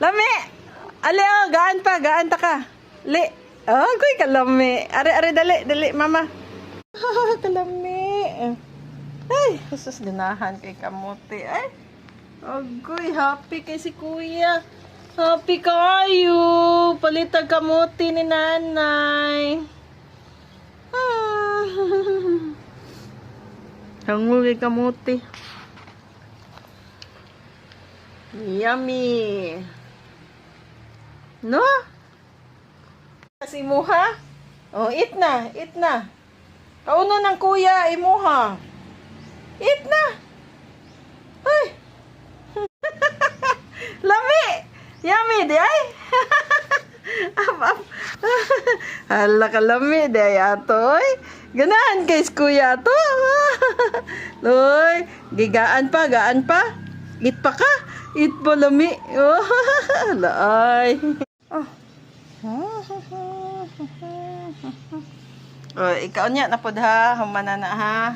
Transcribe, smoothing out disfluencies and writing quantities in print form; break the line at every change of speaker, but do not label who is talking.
Lami! Ali, oh, gaan ta ka. Li. Oh, kuy kalami. Are, dali, mama. Kalami. Ay, Jesus, ganahan kay kamote. Ay, agoy, happy kay si kuya. Happy kayo. Palitag kamote ni nanay. Hango kay kamote. Yummy. No? Kasi muha? Oh, eat na. Kauno ng kuya, imuha. Eat na. Ay. Lami. Yummy, di ay. Up. Hala ka lami, di ay atoy. Ganahan kay kuya to. Loy, gaan pa. Eat pa ka. Eat pa lami. Oh, laay. Oh, ikaw niya na pod ha, humana na ha.